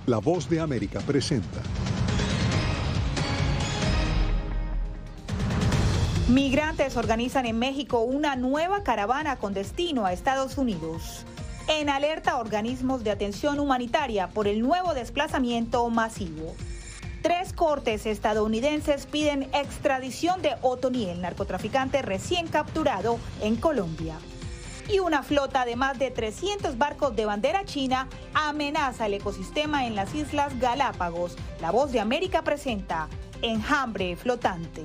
La Voz de América presenta. Migrantes organizan en México una nueva caravana con destino a Estados Unidos. En alerta organismos de atención humanitaria por el nuevo desplazamiento masivo. 3 cortes estadounidenses piden extradición de Otoniel, narcotraficante recién capturado en Colombia. Y una flota de más de 300 barcos de bandera china amenaza el ecosistema en las Islas Galápagos. La Voz de América presenta Enjambre Flotante.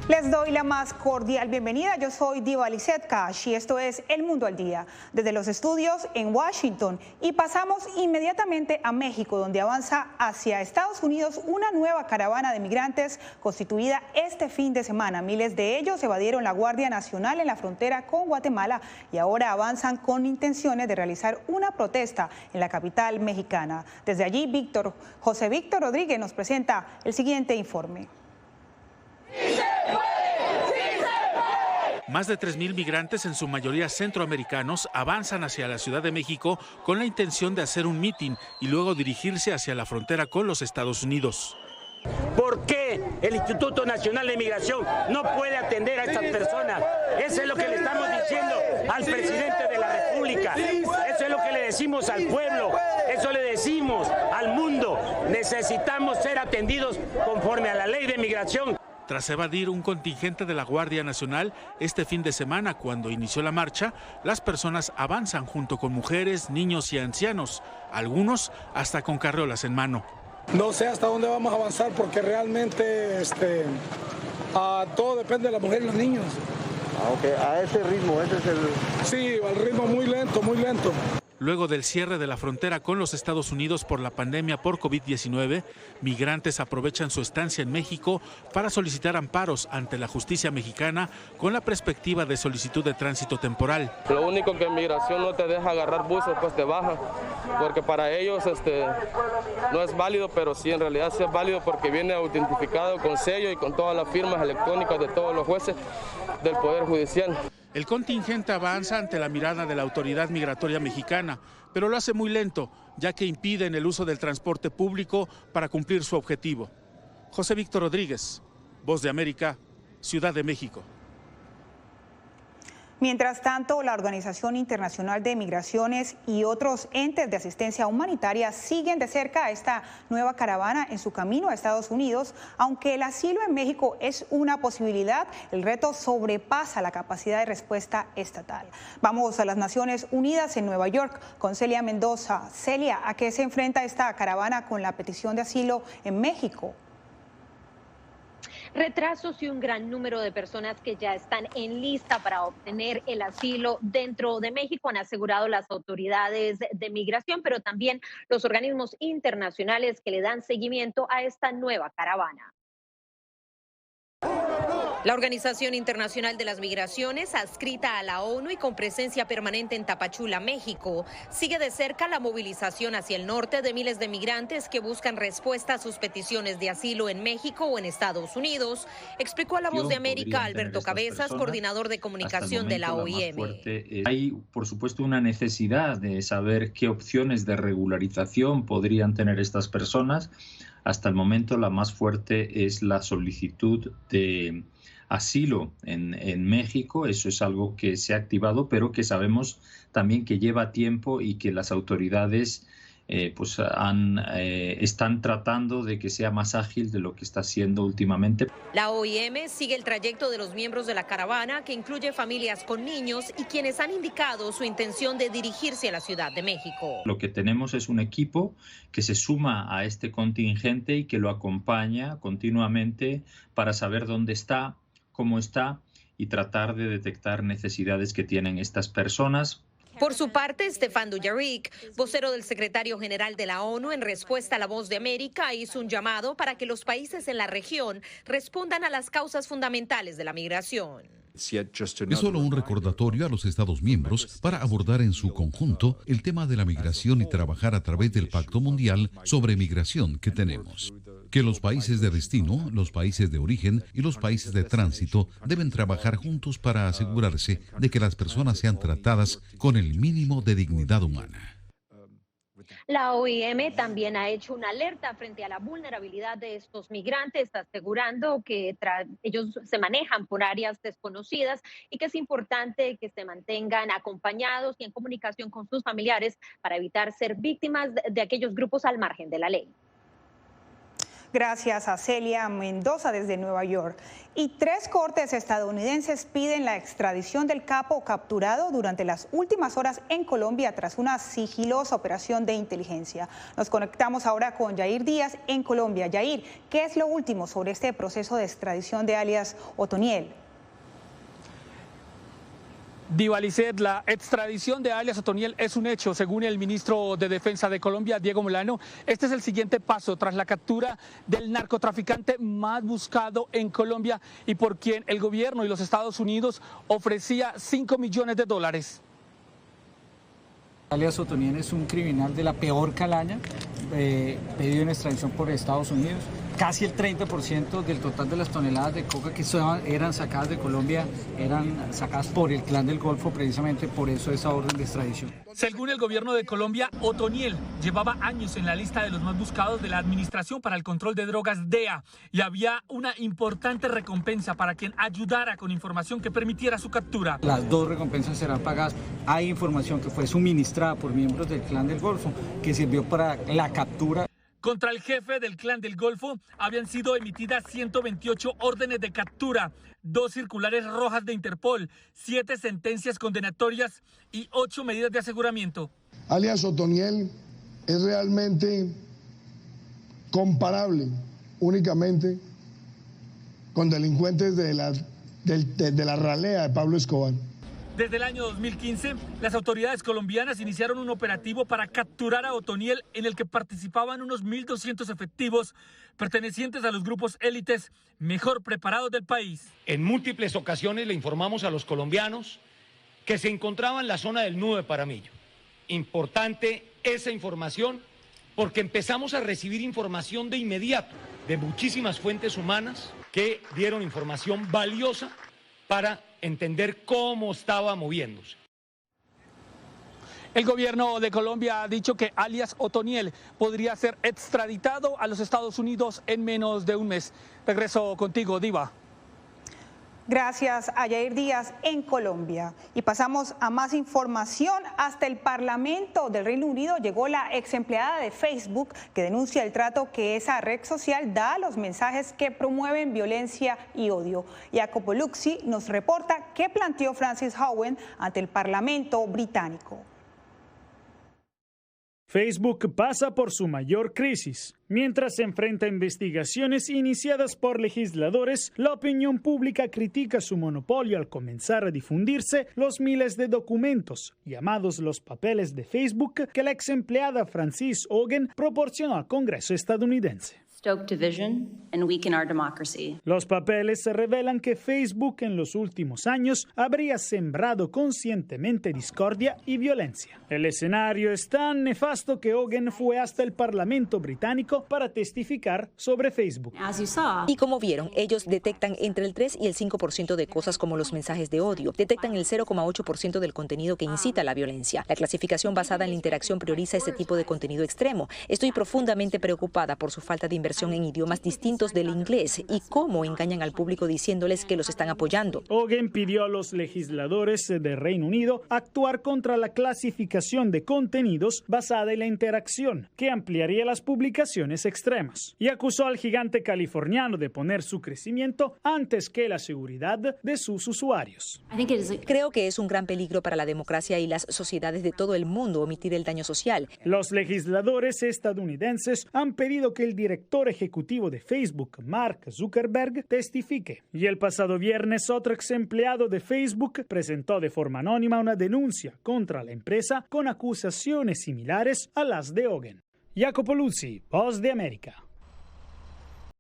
Les doy la más cordial bienvenida. Yo soy Diva Lizeth Cash y esto es El Mundo al Día, desde los estudios en Washington. Y pasamos inmediatamente a México, donde avanza hacia Estados Unidos una nueva caravana de migrantes constituida este fin de semana. Miles de ellos evadieron la Guardia Nacional en la frontera con Guatemala y ahora avanzan con intenciones de realizar una protesta en la capital mexicana. Desde allí, José Víctor Rodríguez nos presenta el siguiente informe. Más de 3,000 migrantes, en su mayoría centroamericanos, avanzan hacia la Ciudad de México con la intención de hacer un mitin y luego dirigirse hacia la frontera con los Estados Unidos. ¿Por qué el Instituto Nacional de Migración no puede atender a estas personas? Eso es lo que le estamos diciendo al presidente de la República. Eso es lo que le decimos al pueblo. Eso le decimos al mundo. Necesitamos ser atendidos conforme a la ley de migración. Tras evadir un contingente de la Guardia Nacional este fin de semana, cuando inició la marcha, las personas avanzan junto con mujeres, niños y ancianos, algunos hasta con carriolas en mano. No sé hasta dónde vamos a avanzar porque realmente todo depende de la mujer y los niños. A ese ritmo, ese es el... Sí, al ritmo muy lento, muy lento. Luego del cierre de la frontera con los Estados Unidos por la pandemia por COVID-19, migrantes aprovechan su estancia en México para solicitar amparos ante la justicia mexicana con la perspectiva de solicitud de tránsito temporal. Lo único que en migración no te deja agarrar buses, pues te baja, porque para ellos no es válido, pero sí en realidad sí es válido porque viene autentificado con sello y con todas las firmas electrónicas de todos los jueces del Poder Judicial. El contingente avanza ante la mirada de la autoridad migratoria mexicana, pero lo hace muy lento, ya que impiden el uso del transporte público para cumplir su objetivo. José Víctor Rodríguez, Voz de América, Ciudad de México. Mientras tanto, la Organización Internacional de Migraciones y otros entes de asistencia humanitaria siguen de cerca a esta nueva caravana en su camino a Estados Unidos. Aunque el asilo en México es una posibilidad, el reto sobrepasa la capacidad de respuesta estatal. Vamos a las Naciones Unidas en Nueva York con Celia Mendoza. Celia, ¿a qué se enfrenta esta caravana con la petición de asilo en México? Retrasos y un gran número de personas que ya están en lista para obtener el asilo dentro de México, han asegurado las autoridades de migración, pero también los organismos internacionales que le dan seguimiento a esta nueva caravana. La Organización Internacional de las Migraciones, adscrita a la ONU y con presencia permanente en Tapachula, México, sigue de cerca la movilización hacia el norte de miles de migrantes que buscan respuesta a sus peticiones de asilo en México o en Estados Unidos, explicó a La Voz de América Alberto Cabezas, coordinador de comunicación de la OIM. Hay, por supuesto, una necesidad de saber qué opciones de regularización podrían tener estas personas. Hasta el momento la más fuerte es la solicitud de asilo en México. Eso es algo que se ha activado, pero que sabemos también que lleva tiempo y que las autoridades están tratando de que sea más ágil de lo que está siendo últimamente. La OIM sigue el trayecto de los miembros de la caravana, que incluye familias con niños y quienes han indicado su intención de dirigirse a la Ciudad de México. Lo que tenemos es un equipo que se suma a este contingente y que lo acompaña continuamente para saber dónde está, cómo está y tratar de detectar necesidades que tienen estas personas. Por su parte, Stefan Dujarric, vocero del secretario general de la ONU, en respuesta a La Voz de América, hizo un llamado para que los países en la región respondan a las causas fundamentales de la migración. Es solo un recordatorio a los Estados miembros para abordar en su conjunto el tema de la migración y trabajar a través del Pacto Mundial sobre Migración que tenemos. que los países de destino, los países de origen y los países de tránsito deben trabajar juntos para asegurarse de que las personas sean tratadas con el mínimo de dignidad humana. La OIM también ha hecho una alerta frente a la vulnerabilidad de estos migrantes, asegurando que ellos se manejan por áreas desconocidas y que es importante que se mantengan acompañados y en comunicación con sus familiares para evitar ser víctimas de aquellos grupos al margen de la ley. Gracias a Celia Mendoza desde Nueva York. Y 3 cortes estadounidenses piden la extradición del capo capturado durante las últimas horas en Colombia tras una sigilosa operación de inteligencia. Nos conectamos ahora con Yair Díaz en Colombia. Yair, ¿qué es lo último sobre este proceso de extradición de alias Otoniel? Diva Lisset, la extradición de alias Otoniel es un hecho, según el ministro de Defensa de Colombia, Diego Molano. Este es el siguiente paso tras la captura del narcotraficante más buscado en Colombia y por quien el gobierno y los Estados Unidos ofrecía $5 millones. Alias Otoniel es un criminal de la peor calaña, pedido en extradición por Estados Unidos. Casi el 30% del total de las toneladas de coca que eran sacadas de Colombia eran sacadas por el Clan del Golfo, precisamente por eso esa orden de extradición. Según el gobierno de Colombia, Otoniel llevaba años en la lista de los más buscados de la Administración para el Control de Drogas, DEA, y había una importante recompensa para quien ayudara con información que permitiera su captura. Las 2 recompensas serán pagadas. Hay información que fue suministrada por miembros del Clan del Golfo que sirvió para la captura. Contra el jefe del Clan del Golfo habían sido emitidas 128 órdenes de captura, 2 circulares rojas de Interpol, 7 sentencias condenatorias y 8 medidas de aseguramiento. Alias Otoniel es realmente comparable únicamente con delincuentes de la ralea de Pablo Escobar. Desde el año 2015, las autoridades colombianas iniciaron un operativo para capturar a Otoniel en el que participaban unos 1.200 efectivos pertenecientes a los grupos élites mejor preparados del país. En múltiples ocasiones le informamos a los colombianos que se encontraba en la zona del Nudo de Paramillo. Importante esa información porque empezamos a recibir información de inmediato de muchísimas fuentes humanas que dieron información valiosa para entender cómo estaba moviéndose. El gobierno de Colombia ha dicho que alias Otoniel podría ser extraditado a los Estados Unidos en menos de un mes. Regreso contigo, Diva. Gracias a Yair Díaz en Colombia. Y pasamos a más información. Hasta el Parlamento del Reino Unido llegó la ex empleada de Facebook que denuncia el trato que esa red social da a los mensajes que promueven violencia y odio. Jacopo Luzzi nos reporta qué planteó Frances Haugen ante el Parlamento británico. Facebook pasa por su mayor crisis. Mientras se enfrenta a investigaciones iniciadas por legisladores, la opinión pública critica su monopolio al comenzar a difundirse los miles de documentos, llamados los papeles de Facebook, que la ex empleada Frances Haugen proporcionó al Congreso estadounidense. Los papeles se revelan que Facebook en los últimos años habría sembrado conscientemente discordia y violencia. El escenario es tan nefasto que Haugen fue hasta el Parlamento británico para testificar sobre Facebook. Y como vieron, ellos detectan entre el 3 y el 5% de cosas como los mensajes de odio. Detectan el 0,8% del contenido que incita a la violencia. La clasificación basada en la interacción prioriza este tipo de contenido extremo. Estoy profundamente preocupada por su falta de inversión en idiomas distintos del inglés y cómo engañan al público diciéndoles que los están apoyando. Haugen pidió a los legisladores de Reino Unido actuar contra la clasificación de contenidos basada en la interacción, que ampliaría las publicaciones extremas, y acusó al gigante californiano de poner su crecimiento antes que la seguridad de sus usuarios. Creo que es un gran peligro para la democracia y las sociedades de todo el mundo omitir el daño social. Los legisladores estadounidenses han pedido que el director ejecutivo de Facebook, Mark Zuckerberg, testifique. Y el pasado viernes, otro ex empleado de Facebook presentó de forma anónima una denuncia contra la empresa con acusaciones similares a las de Haugen. Jacopo Luzzi, Voz de América.